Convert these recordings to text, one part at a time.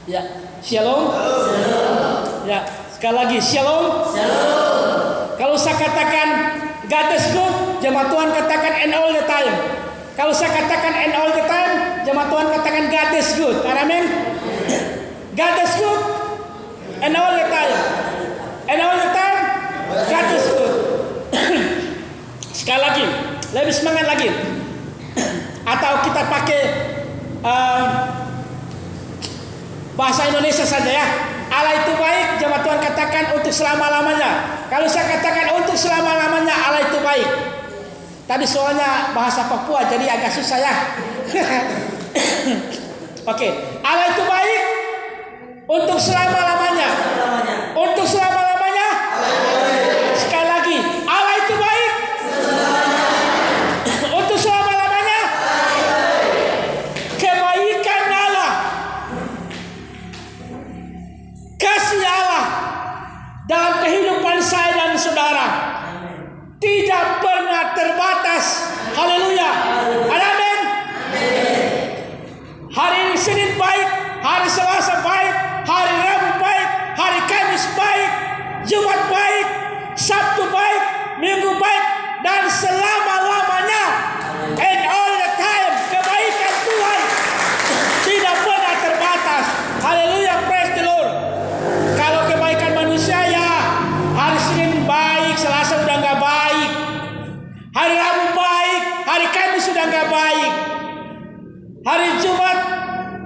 Ya, shalom. Ya, sekali lagi shalom. Kalau saya katakan God is good, jemaat Tuhan katakan and all the time. Kalau saya katakan and all the time, jemaat Tuhan katakan God is good. Amin. God is good and all the time. And all the time, God is good. Sekali lagi, lebih semangat lagi. Atau kita pakai bahasa Indonesia saja ya. Allah itu baik, jemaat Tuhan katakan untuk selama-lamanya. Kalau saya katakan untuk selama-lamanya, Allah itu baik. Tadi soalnya bahasa Papua jadi agak susah ya. Oke, Allah itu baik untuk selama-lamanya. Untuk selama-lamanya. Sekali lagi, Allah itu baik untuk selama-lamanya. Kebaikan Allah, kasih Allah dalam kehidupan saya dan saudara tidak pernah terbatas. Haleluya. Amin. Hari Senin baik, hari Selasa baik, hari Rabu baik, hari Kamis baik, Jumat baik, Sabtu baik, Minggu baik, dan selama-lamanya. And all the time, kebaikan Tuhan tidak pernah terbatas. Haleluya, praise the Lord. Kalau kebaikan manusia ya hari Senin baik, Selasa udah nggak baik, hari Rabu baik, hari Kamis sudah nggak baik, hari Jumat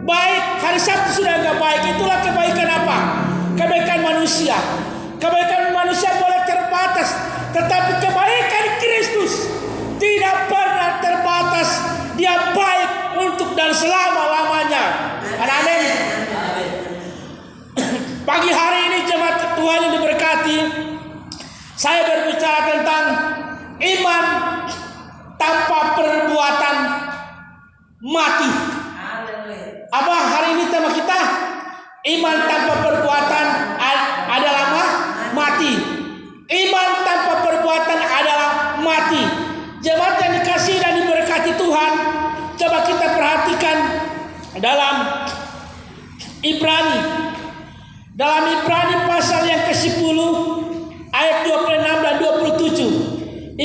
baik, hari Sabtu sudah nggak baik. Itulah kebaikan apa? Kebaikan manusia. Kebaikan manusia boleh terbatas, tetapi kebaikan Kristus tidak pernah terbatas. Dia baik untuk dan selama-lamanya. Amin. Pagi hari ini jemaat Tuhan yang diberkati, saya berbicara tentang iman tanpa perbuatan mati. Apa hari ini tema kita? Iman tanpa perbuatan adalah mati. Iman tanpa perbuatan adalah mati. Jemaat yang dikasihi dan diberkati Tuhan, coba kita perhatikan dalam Ibrani. Dalam Ibrani pasal yang ke-10 ayat 26 dan 27.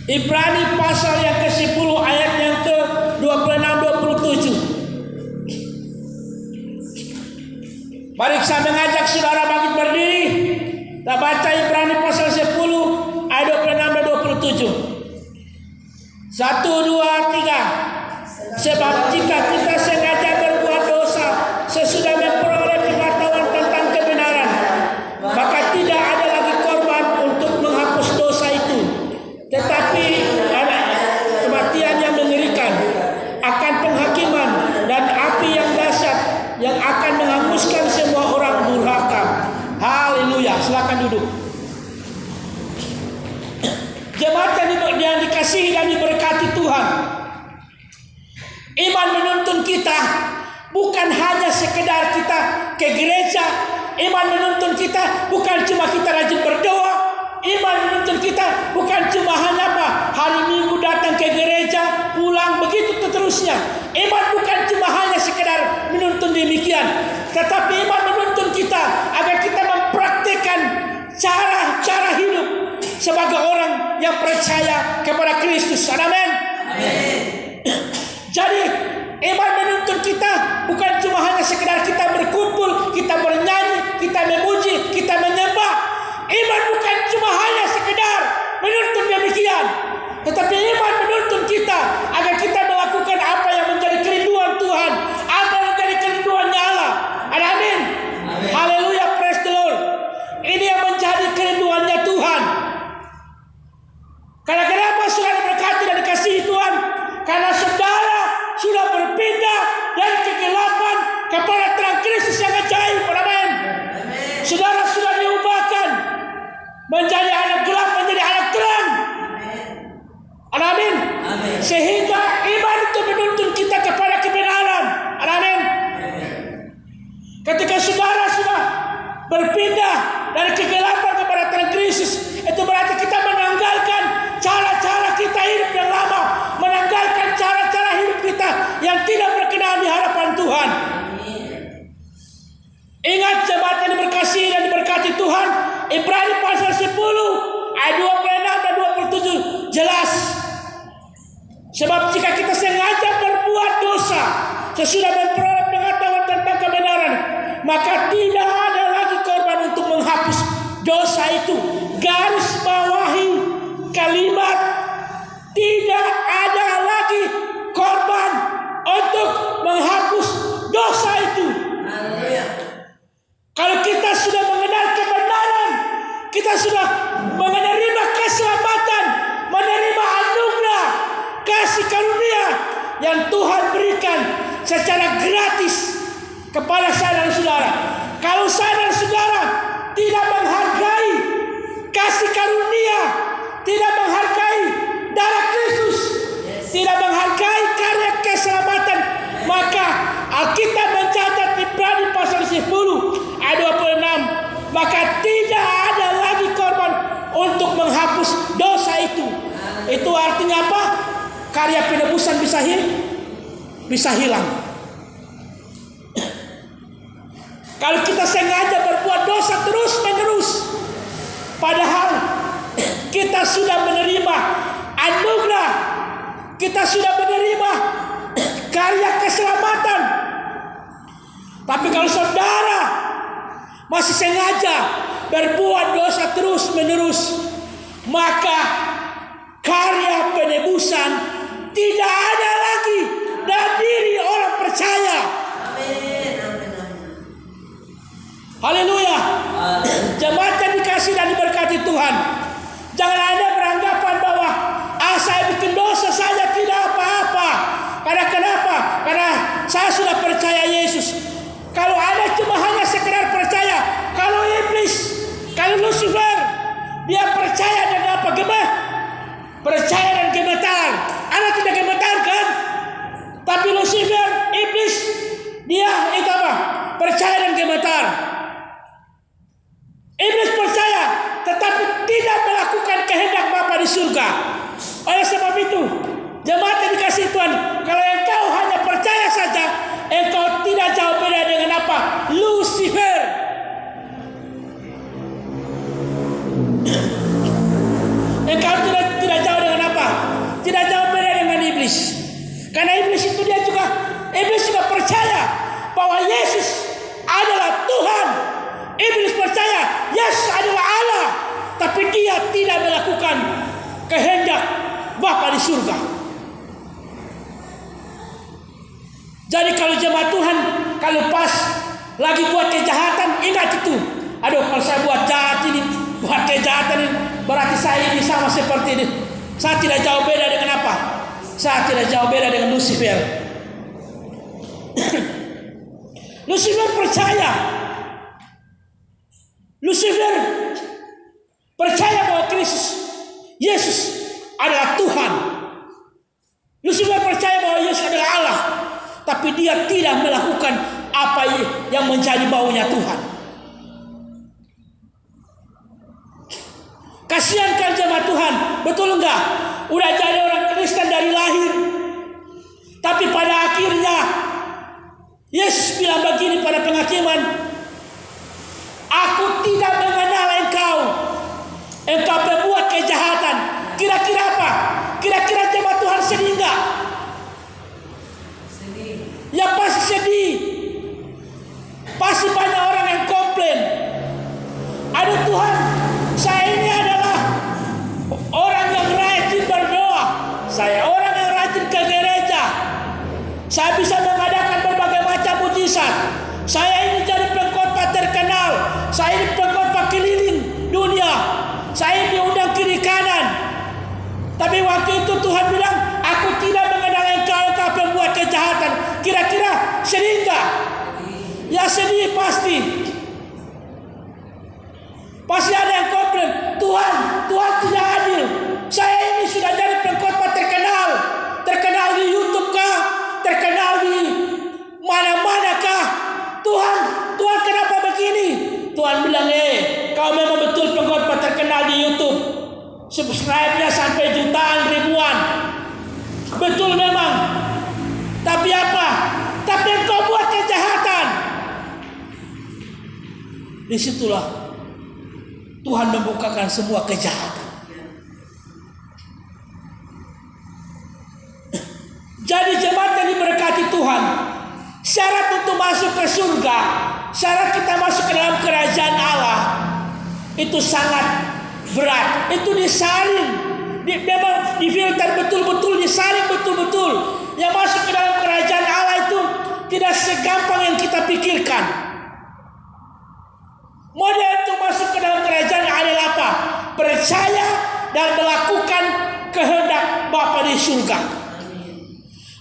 Ibrani pasal yang ke-10 ayat yang ke-26 27. Mari saya mengajak saudara bangkit berdiri. Kita baca Ibrani pasal 10 ayat 26 dan 27. 1, 2, 3. Sebab jika kita sengaja berbuat dosa sesudah memperoleh pengetahuan tentang kebenaran, maka tidak ada lagi korban untuk menghapus dosa itu, tetapi ada kematian yang mengerikan, akan penghakiman dan api yang dahsyat yang akan menghanguskan semua orang durhaka. Haleluya. Silakan duduk. Jemaat yang dikasihi dan diberkati Tuhan, iman menuntun kita bukan hanya sekedar kita ke gereja. Iman menuntun kita bukan cuma kita rajin berdoa. Iman menuntun kita bukan cuma hanya hari Minggu datang ke gereja, pulang, begitu seterusnya. Iman bukan cuma hanya sekedar menuntun demikian, tetapi iman menuntun kita agar kita mempraktikkan cara-cara hidup sebagai orang yang percaya kepada Kristus. Amin. Jadi iman menuntun kita bukan cuma hanya sekedar kita berkumpul, kita bernyanyi, kita memuji, kita menyembah. Iman bukan cuma hanya sekedar menuntun demikian, tetapi iman menuntun kita agar kita melakukan apa yang menjadi kerinduan Tuhan, apa yang menjadi kerinduannya Allah. Amin. Haleluya, praise the Lord. Ini yang menjadi kerinduannya Tuhan. Karena kenapa saudara berkati dan dikasihi Tuhan? Karena saudara sudah berpindah dari kegelapan kepada terang Kristus yang ajaib. Amin. Saudara sudah diubahkan menjadi anak gelap menjadi anak terang. Amin. Sehingga iman itu menuntun kita kepada kebenaran. Amin. Ketika saudara sudah berpindah dari kegelapan kepada terang Kristus, itu berarti kita menanggalkan cara-cara kita hidup yang lama, menanggalkan cara-cara hidup kita Tuhan, Ibrani pasal 10 ayat 26 dan 27 jelas. Sebab jika kita sengaja berbuat dosa sesudah memperoleh pengetahuan tentang kebenaran, maka tidak ada lagi korban untuk menghapus dosa itu. Garis bawahi kalimat tidak ada lagi korban untuk menghapus dosa itu. Kalau kita sudah mengenal kebenaran, kita sudah menerima keselamatan, menerima anugerah kasih karunia yang Tuhan berikan secara gratis kepada saya dan saudara. Kalau saya dan saudara tidak menghargai kasih karunia, tidak menghargai darah Kristus, tidak menghargai karya keselamatan, maka Alkitab mencatat di Ibrani pasal 10 ayat 26, maka tidak ada lagi korban untuk menghapus dosa itu. Itu artinya apa? Karya penebusan bisa hilang. Kalau kita sengaja berbuat dosa terus menerus, padahal kita sudah menerima anugerah, kita sudah menerima karya keselamatan. Tapi kalau saudara masih sengaja berbuat dosa terus menerus, maka karya penebusan tidak ada lagi dalam diri orang percaya. Haleluya. Jemaat yang dikasih dan diberkati Tuhan, jangan Anda beranggapan bahwa saya bikin dosa saja tidak apa-apa. Karena kenapa? Karena saya sudah percaya Yesus. Kalau Anda cuma hanya sekedar percaya, kalau iblis, kalau Lucifer, dia percaya dan apa? Percaya dan gemetar. Anda tidak gemetar kan? Tapi Lucifer, iblis, dia itu apa? Percaya dan gemetar. Iblis percaya, tetapi tidak melakukan kehendak Bapa di surga. Oleh sebab itu, jemaat yang dikasihi Tuhan, kalau engkau hanya percaya saja, engkau tidak jauh beda dengan apa? Lucifer. Engkau tidak jauh dengan apa? Tidak jauh beda dengan iblis. Karena iblis juga percaya bahwa Yesus adalah Tuhan. Iblis percaya Yesus adalah Allah, tapi dia tidak melakukan kehendak Bapa di surga. Jadi kalau jemaat Tuhan, kalau pas lagi buat kejahatan, ingat itu. Aduh, kalau saya buat jahat ini, buat kejahatan ini, berarti saya ini sama seperti ini. Saya tidak jauh beda dengan apa? Saya tidak jauh beda dengan Lucifer. Lucifer percaya. Lucifer percaya bahwa Yesus adalah Tuhan. Lucifer percaya bahwa Yesus adalah Allah, tapi dia tidak melakukan apa yang menjadi maunya Tuhan. Kasihan kan jemaat Tuhan, betul enggak? Udah jadi orang Kristen dari lahir, tapi pada akhirnya Yesus bilang begini pada penghakiman, aku tidak mengenal engkau. Engkau berbuat kejahatan. Kira-kira apa? Kira-kira jemaat Tuhan sedih enggak? Sedih. Ya pasti sedih. Pasti banyak orang yang komplain. Aduh Tuhan, saya ini adalah orang yang rajin berdoa. Saya orang yang rajin ke gereja. Saya bisa mengadakan berbagai macam mujizat. Saya ini jadi pengkhotbah terkenal. Saya ini pengkhotbah keliling dunia. Saya diundang kiri kanan. Tapi waktu itu Tuhan bilang, aku tidak mengenal engkau pembuat kejahatan. Kira-kira sedih enggak? Ya sedih pasti. Pasti ada yang komplain, Tuhan tidak adil. Saya ini sudah jadi pengkhotbah terkenal di YouTube kah? Terkenal di mana-mana kah? Tuhan kenapa begini? Tuhan bilang, kau memang betul pengkhotbah terkenal di YouTube. Subscribe-nya sampai jutaan, ribuan. Betul memang. Tapi apa? Tapi engkau buat kejahatan. Disitulah Tuhan membukakan semua kejahatan. Jadi jemaat yang diberkati Tuhan, syarat untuk masuk ke surga, syarat kita masuk ke dalam kerajaan Allah, itu sangat berat. Itu disaring, memang difilter betul-betul, disaring betul-betul. Yang masuk ke dalam kerajaan Allah itu tidak segampang yang kita pikirkan. Model untuk masuk ke dalam kerajaan adalah apa? Percaya dan melakukan kehendak Bapa di surga.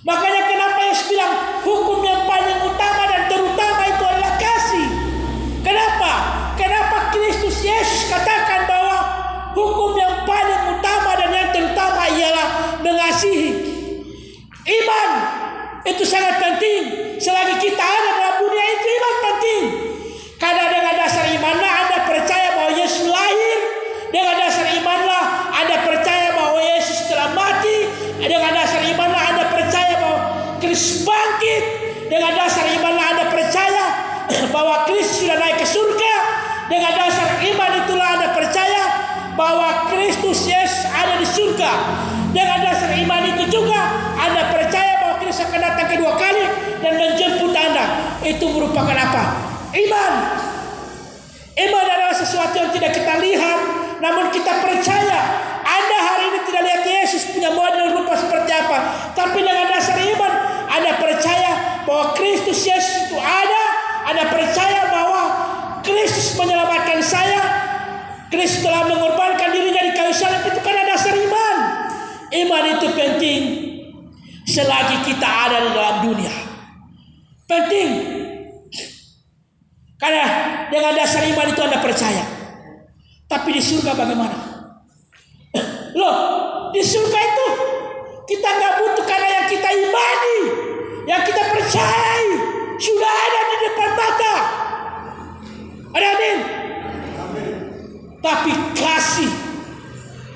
Makanya kenapa Yesus bilang hukum yang paling utama dan terutama itu adalah kasih. Kenapa? Kenapa Kristus Yesus katakan bahwa hukum yang paling utama dan yang terutama ialah mengasihi. Iman itu sangat penting. Selagi kita ada dalam dunia itu, iman penting. Karena dengan dasar imanlah Anda percaya bahwa Yesus lahir. Dengan dasar imanlah Anda percaya bahwa Yesus telah mati. Dengan dasar imanlah Anda percaya bahwa Kristus bangkit. Dengan dasar imanlah Anda percaya bahwa Kristus sudah naik ke surga. Dengan dasar iman itulah Anda percaya bahwa Kristus Yesus ada di surga. Dengan dasar iman itu juga Anda percaya bahwa Kristus akan datang kedua kali dan menjemput Anda. Itu merupakan apa? Iman. Iman adalah sesuatu yang tidak kita lihat, namun kita percaya. Anda hari ini tidak lihat Yesus punya model rupa seperti apa, tapi dengan dasar iman Anda percaya bahwa Kristus Yesus itu ada. Anda percaya bahwa Kristus menyelamatkan saya. Kristus telah mengorbankan dirinya di kayu salib. Itu karena dasar iman. Iman itu penting selagi kita ada di dalam dunia. Penting. Karena dengan dasar iman itu Anda percaya. Tapi di surga bagaimana? Loh, di surga itu kita nggak butuh karena yang kita imani, yang kita percayai sudah ada di depan mata. Ada amin? Tapi kasih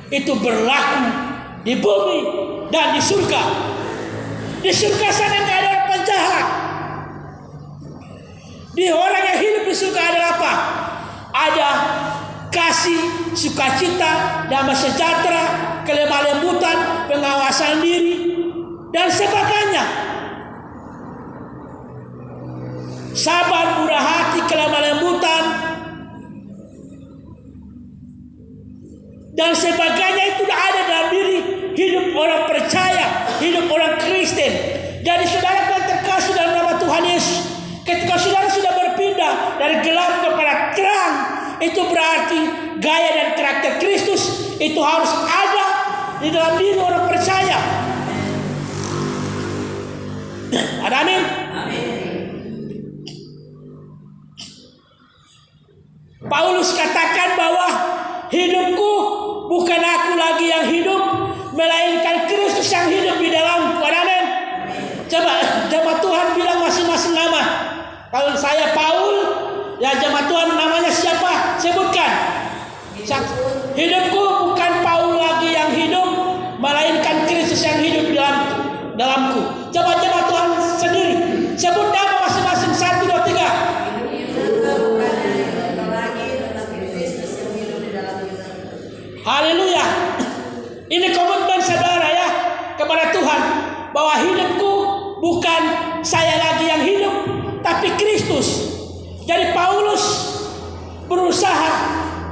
itu berlaku di bumi dan di surga. Di surga sana nggak ada orang penjahat. Di orang yang hidup di surga adalah apa? Ada kasih, sukacita, damai sejahtera, kelemah lembutan, pengawasan diri, dan sebagainya. Sabar, murah hati, kelemah lembutan, dan sebagainya itu sudah ada dalam diri hidup orang percaya, hidup orang Kristen. Jadi saudara yang terkasih dalam nama Tuhan Yesus, ketika saudara sudah berpindah dari gelap kepada terang, itu berarti gaya dan karakter Kristus itu harus ada di dalam diri orang percaya. Ada amin? Paulus katakan bahwa hidupku bukan aku lagi yang hidup, melainkan Kristus yang hidup di dalamku. Ada amin? Coba jemaat Tuhan bilang masing-masing nama. Kalau saya Paul, ya jemaat Tuhan namanya siapa? Sebutkan. Hidupku bukan Paul lagi yang hidup, melainkan Kristus yang hidup di dalamku. Coba jemaat Tuhan sendiri sebut nama masing-masing. 1, 2, 3. Haleluya. Ini komitmen saudara ya kepada Tuhan, bahwa hidupku bukan saya lagi yang hidup, tapi Kristus. Jadi Paulus berusaha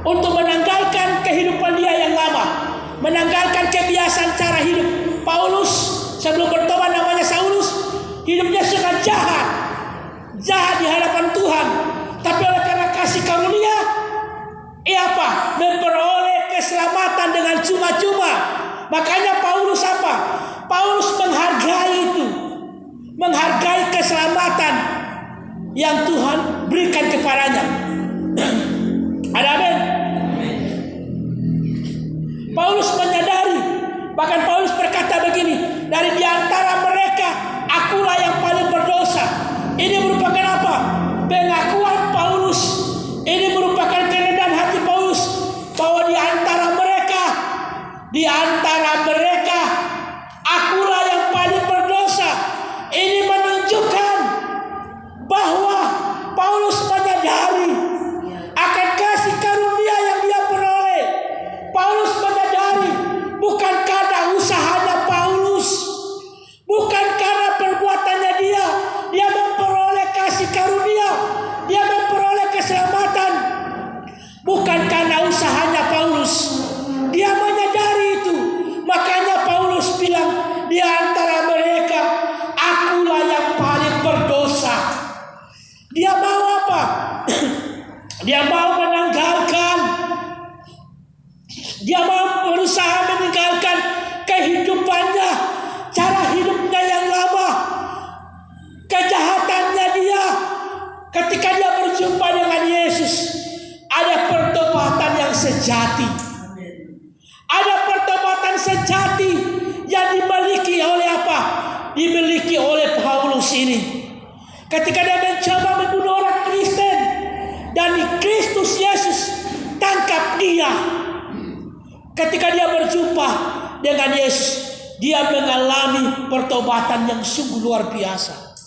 untuk menanggalkan kehidupan dia yang lama, menanggalkan kebiasaan cara hidup. Paulus sebelum bertobat namanya Saulus, hidupnya sangat jahat di hadapan Tuhan. Tapi oleh karena kasih karunia, apa? Memperoleh keselamatan dengan cuma-cuma. Makanya Paulus apa? Paulus menghargai itu, menghargai keselamatan yang Tuhan berikan kepadanya. Ada amin? Paulus menyadari, bahkan Paulus berkata begini, dari di antara mereka akulah yang paling berdosa. Ini merupakan apa? Pengakuan Paulus. Ini merupakan kerendahan hati Paulus, bahwa di antara mereka akulah yang paling berdosa. Ini menunjukkan bahwa Paulus menyadari akan kasih karunia Dia mau menanggalkan, dia mau berusaha meninggalkan kehidupannya, cara hidupnya yang lama, kejahatannya dia. Ketika dia berjumpa dengan Yesus, ada pertobatan yang sejati. Ada pertobatan sejati yang dimiliki oleh apa? Dimiliki oleh Paulus ini. Ketika dia mencoba membunuh orang Kristen, dan di Kristus Yesus tangkap dia. Ketika dia berjumpa dengan Yesus, dia mengalami pertobatan yang sungguh luar biasa.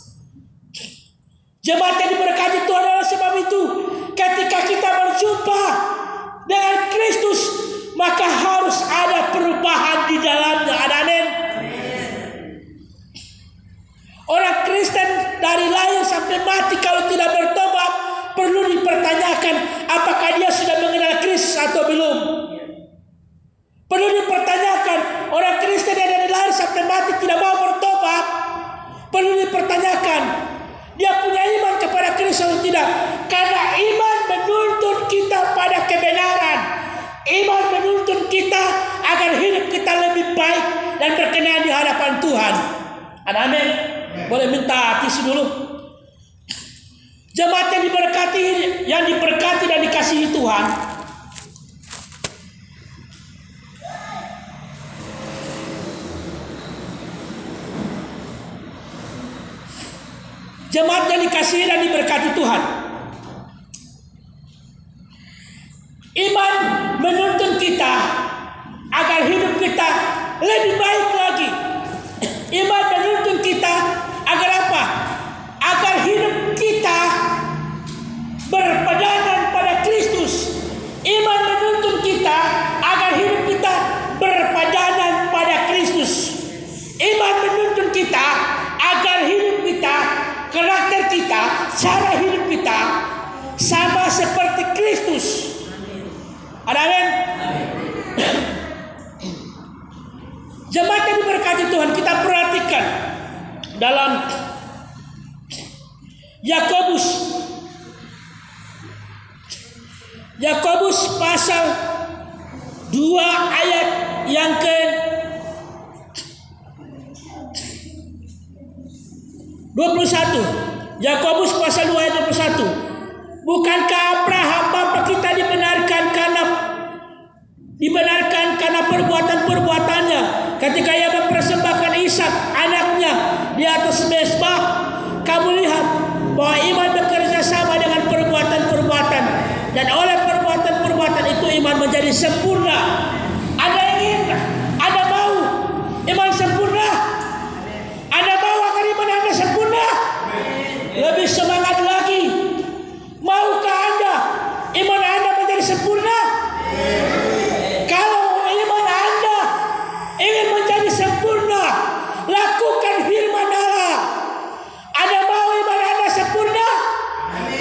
Jemaat yang diberkati Tuhan, adalah sebab itu ketika kita berjumpa dengan Kristus, maka harus ada perubahan di dalamnya. Amin. Orang Kristen dari lahir sampai mati kalau tidak bertobat, perlu dipertanyakan apakah dia sudah mengenal Kristus atau belum. Perlu dipertanyakan, orang Kristen yang dari lahir sampai mati tidak mau bertobat, perlu dipertanyakan dia punya iman kepada Kristus atau tidak. Karena iman menuntun kita pada kebenaran. Iman menuntun kita agar hidup kita lebih baik dan berkenan di hadapan Tuhan. Amin. Boleh minta tisu dulu. Jemaat yang diberkati dan dikasihi Tuhan. Jemaat yang dikasihi dan diberkati Tuhan. Iman menuntun kita agar hidup kita lebih baik lagi. Iman menuntun kita agar apa? Agar hidup kita berpadanan pada Kristus. Iman menuntun kita agar hidup kita berpadanan pada Kristus. Iman menuntun kita agar hidup kita, karakter kita, cara hidup kita sama seperti Kristus. Amin. Jemaat yang diberkati Tuhan, kita perhatikan dalam Yakobus pasal 2 ayat yang ke 21. Yakobus pasal 2 ayat 21. Bukankah Abraham bapa kita dibenarkan karena perbuatan-perbuatannya ketika ia mempersembahkan Ishak anaknya di atas mezbah? Kamu lihat bahwa iman bekerja sama dengan perbuatan-perbuatan, dan oleh perbuatan-perbuatan itu iman menjadi sempurna. Ada mau iman sempurna? Ada mau agar iman Anda sempurna? Lebih semangat lagi. Maukah Anda iman Anda menjadi sempurna? Kalau iman Anda ingin menjadi sempurna, lakukan firman Allah. Anda mau iman Anda sempurna?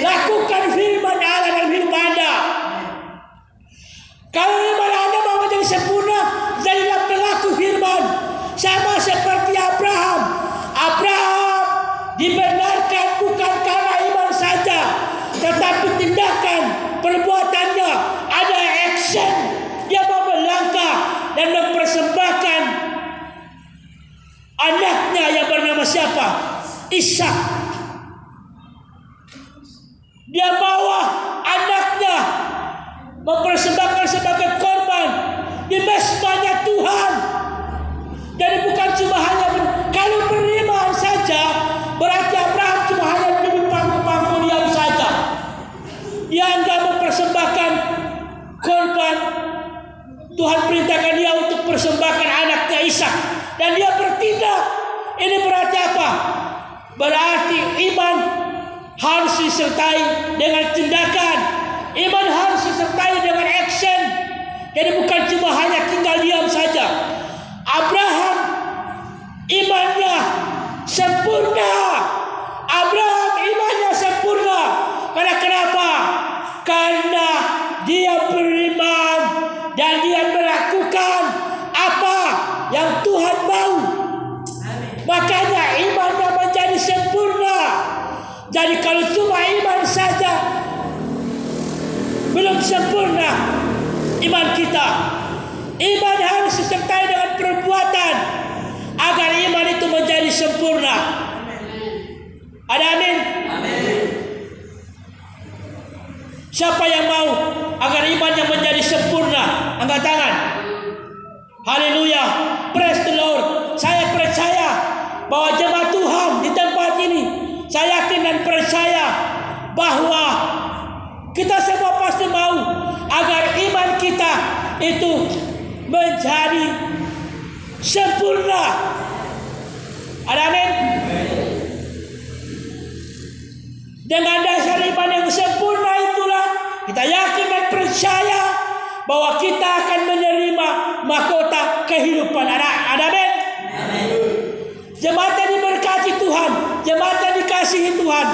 Lakukan firman Allah dalam hidup Anda. Kalau iman Anda mau menjadi sempurna, jadilah pelaku firman. Sama seperti Abraham. Abraham dibenarkan bukan karena iman saja, tetapi tindakan, perbuatannya, ada action. Dia mau melangkah dan mempersembahkan anaknya yang bernama siapa? Ishak. Dia bawa anaknya mempersembahkan sebagai korban di mezbahnya Tuhan. Jadi bukan cuma hanya kalau beriman saja, berarti Abraham cuma hanya di pangku diam saja. Dia enggak mempersembahkan korban. Tuhan perintahkan dia untuk persembahkan anaknya Ishak, dan dia bertindak. Ini berarti apa? Berarti iman harus disertai dengan tindakan. Iman harus disertai dengan action. Jadi bukan cuma hanya tinggal diam saja. Abraham imannya sempurna. Abraham imannya sempurna. Karena kenapa? Karena dia beriman dan dia melakukan apa yang Tuhan mau. Makanya imannya menjadi sempurna. Jadi kalau cuma iman saja, Belum sempurna iman kita. Iman harus disertai dengan perbuatan agar iman itu menjadi sempurna. Ada amin? Siapa yang mau agar imannya menjadi sempurna? Angkat tangan. Haleluya. Praise the Lord. Saya percaya bahwa jemaat Tuhan di tempat ini, saya yakin dan percaya bahwa kita semua pasti mau agar iman kita itu menjadi sempurna. Ada amin? Dengan dasar iman yang sempurna itulah kita yakin dan percaya bahwa kita akan menerima mahkota kehidupan. Ada amin? Jemaat yang diberkati Tuhan, jemaat yang dikasihi Tuhan,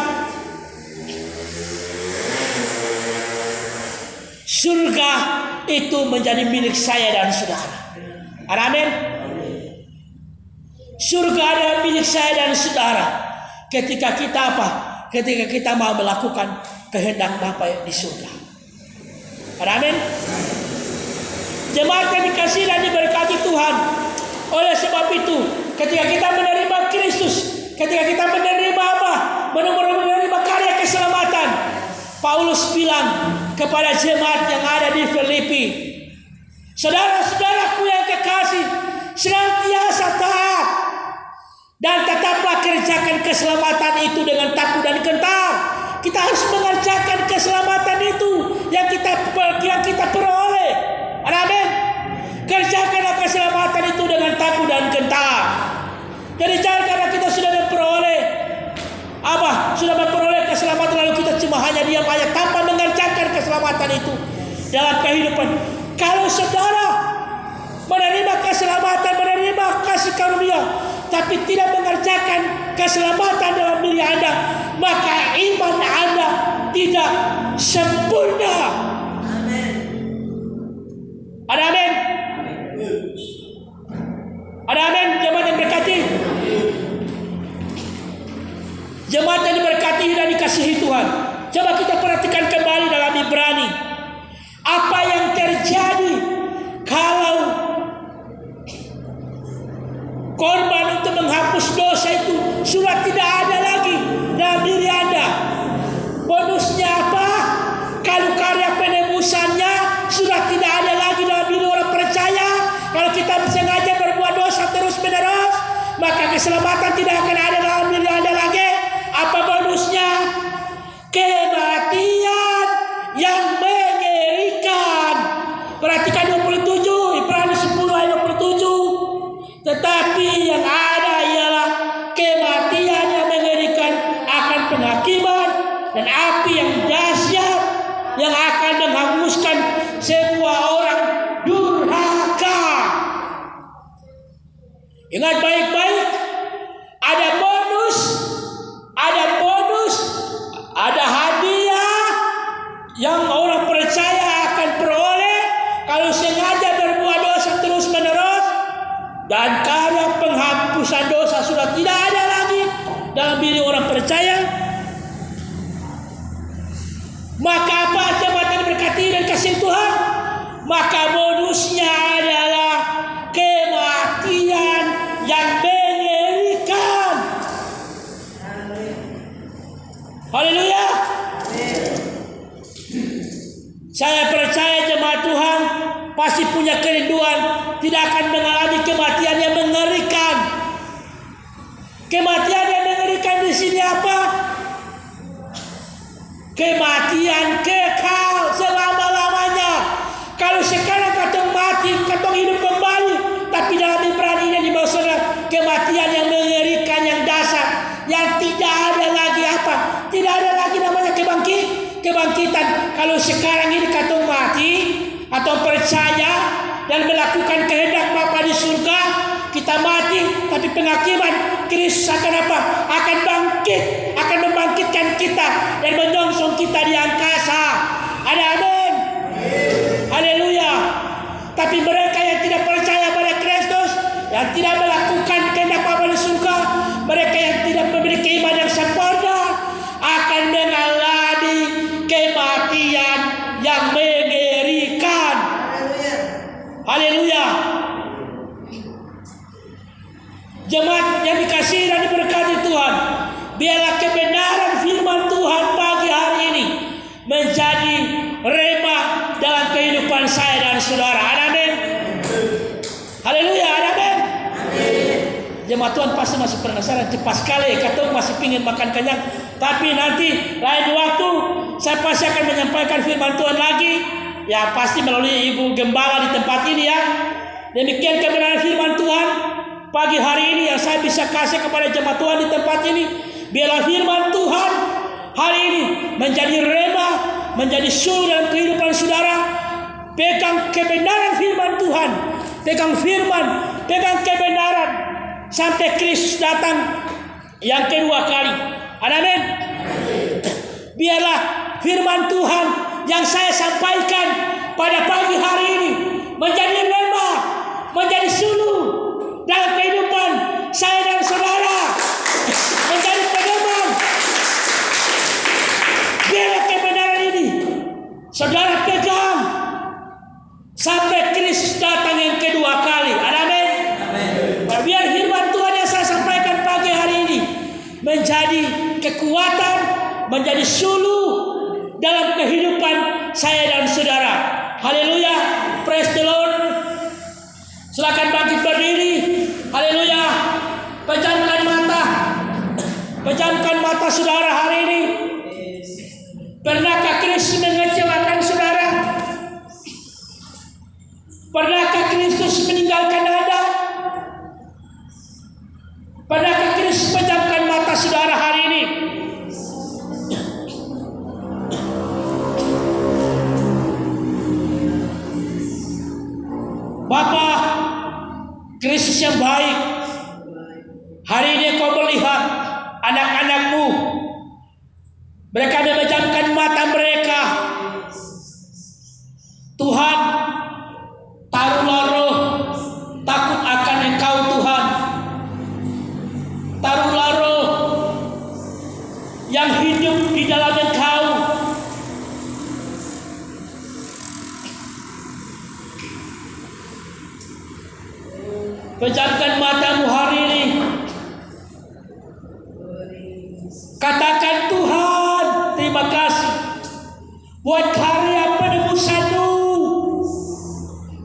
surga itu menjadi milik saya dan saudara. Amin. Surga adalah milik saya dan saudara. Ketika kita apa? Ketika kita mau melakukan kehendak Bapa di surga. Amin. Jemaat yang dikasihi dan diberkati Tuhan. Oleh sebab itu, ketika kita menerima Kristus, ketika kita menerima apa? Menerima karya keselamatan. Paulus bilang kepada jemaat yang ada di Filipi, saudara-saudaraku yang kekasih, senantiasa taat dan tetaplah kerjakan keselamatan itu dengan takut dan gentar. Kita harus mengerjakan keselamatan itu yang kita peroleh. Amin. Kerjakanlah keselamatan itu dengan takut dan gentar. Jadi jangan karena kita sudah memperoleh sudah memperoleh keselamatan lalu kita cuma hanya diam aja tanpa mengerjakan keselamatan itu dalam kehidupan. Kalau saudara menerima keselamatan, menerima kasih karunia, tapi tidak mengerjakan keselamatan dalam diri Anda, maka iman Anda tidak sempurna. Ada amin? Ada amin? Jemaat yang berkati, jemaat yang diberkati dan dikasihi Tuhan. Coba kita perhatikan kembali dalam Ibrani. Apa yang terjadi kalau korban untuk menghapus dosa itu sudah tidak ada lagi dalam diri Anda? Bonusnya apa? Kalau karya penebusannya sudah tidak ada lagi dalam diri orang percaya, kalau kita sengaja berbuat dosa terus menerus, maka keselamatan tidak akan ada dalam diri Anda lagi. Apa bonusnya? Kematian yang mengerikan. Perhatikan 27, Ibrani 10 ayat 27. Tetapi yang ada ialah kematian yang mengerikan akan penghakiman dan api yang dahsyat yang akan menghanguskan semua orang durhaka. Ingat baik-baik, ada bonus, ada hadiah yang orang percaya akan peroleh kalau sengaja berbuat dosa terus menerus, dan karya penghapusan dosa sudah tidak ada lagi dalam diri orang percaya. Maka apa jemaat yang berkati dan kasih Tuhan? Maka bonusnya adalah kematian yang mengerikan. Haleluya. Saya percaya jemaat Tuhan pasti punya kerinduan tidak akan mengalami kematian yang mengerikan. Kematian yang mengerikan di sini apa? Kematian kekal selama-lamanya. Kalau sekarang katong mati, katong hidup kembali, tapi dalam Ibrani ini dimaksudkan kematian yang mengerikan, yang dasar, yang tidak ada lagi apa? Tidak ada lagi namanya kebangkitan. Kalau sekarang ini katong mati atau percaya dan melakukan kehendak Bapa di surga, kita mati, tapi penghakiman Kristus akan apa? Akan bangkit, akan membangkitkan kita dan menyongsong kita di angkasa. Ada amin? Haleluya. Tapi mereka yang tidak percaya pada Kristus, yang tidak melakukan kehendak Bapa di surga, mereka yang tidak memiliki iman yang sempurna, akan mengalami kematian yang dikasihi dan diberkati Tuhan, biarlah kebenaran firman Tuhan pagi hari ini menjadi rema dalam kehidupan saya dan saudara. Amin. Haleluya. Amin. Jemaat Tuhan pasti masih penasaran, cepat sekali kata masih pingin makan kenyang. Tapi nanti lain waktu saya pasti akan menyampaikan firman Tuhan lagi. Ya pasti melalui Ibu Gembala di tempat ini ya. Demikian kebenaran firman Tuhan pagi hari ini yang saya bisa kasih kepada jemaat Tuhan di tempat ini. Biarlah firman Tuhan hari ini menjadi rema, menjadi suluh dalam kehidupan saudara. Pegang kebenaran firman Tuhan, pegang firman, pegang kebenaran sampai Kristus datang yang kedua kali. Amin. Biarlah firman Tuhan yang saya sampaikan pada pagi hari ini menjadi rema, menjadi suluh dalam kehidupan saya dan saudara, menjadi pedoman. Biarlah kebenaran ini saudara pegang sampai Kristus datang yang kedua kali. Amin. Biar firman Tuhan yang saya sampaikan pagi hari ini menjadi kekuatan, menjadi suluh dalam kehidupan saya dan saudara. Haleluya. Praise the Lord. Silakan bangkit berdiri. Haleluya. Pejamkan mata. Pejamkan mata saudara hari ini. Pernahkah Kristus mengecewakan saudara? Pernahkah Kristus meninggalkan Anda? Pernahkah Kristus pejamkan mata saudara hari ini? Bapa, Kristus yang baik, hari ini kau melihat anak-anakmu, mereka memejamkan mata mereka. Tuhan, taruhlah roh takut akan Engkau Tuhan. Taruhlah roh yang hidup di dalam Engkau. Pejamkan matamu hari ini. Katakan Tuhan, terima kasih buat karya penebusan-Mu.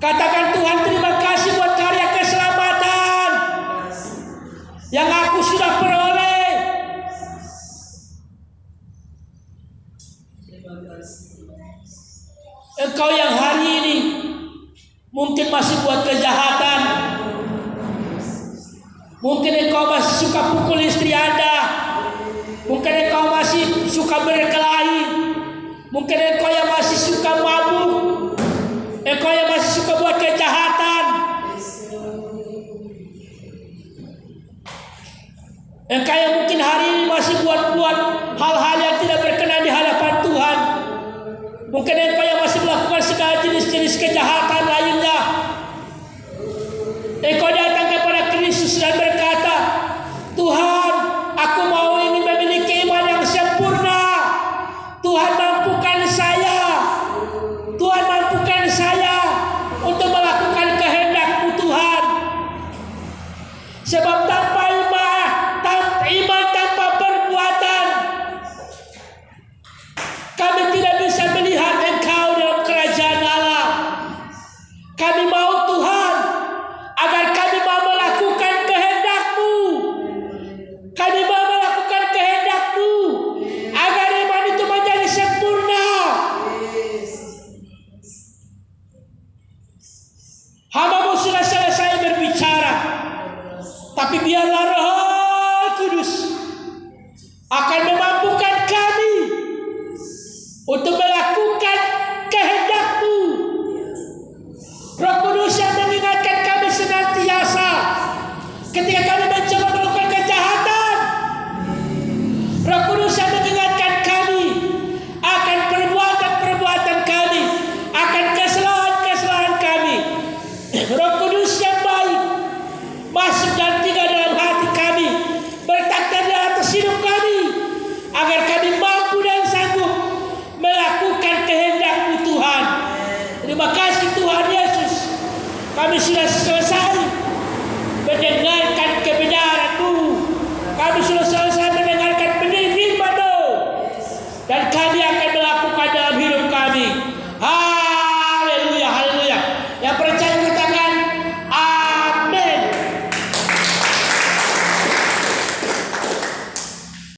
Katakan Tuhan, terima kasih buat karya keselamatan yang aku sudah peroleh. Engkau yang hari ini mungkin masih buat kejahatan, mungkin engkau masih suka pukul istri Anda, mungkin engkau masih suka berkelahi, mungkin engkau yang masih suka mabuk, engkau yang masih suka buat kejahatan, engkau yang mungkin hari ini masih buat hal-hal yang tidak berkenan di hadapan Tuhan, mungkin engkau yang masih melakukan segala jenis-jenis kejahatan.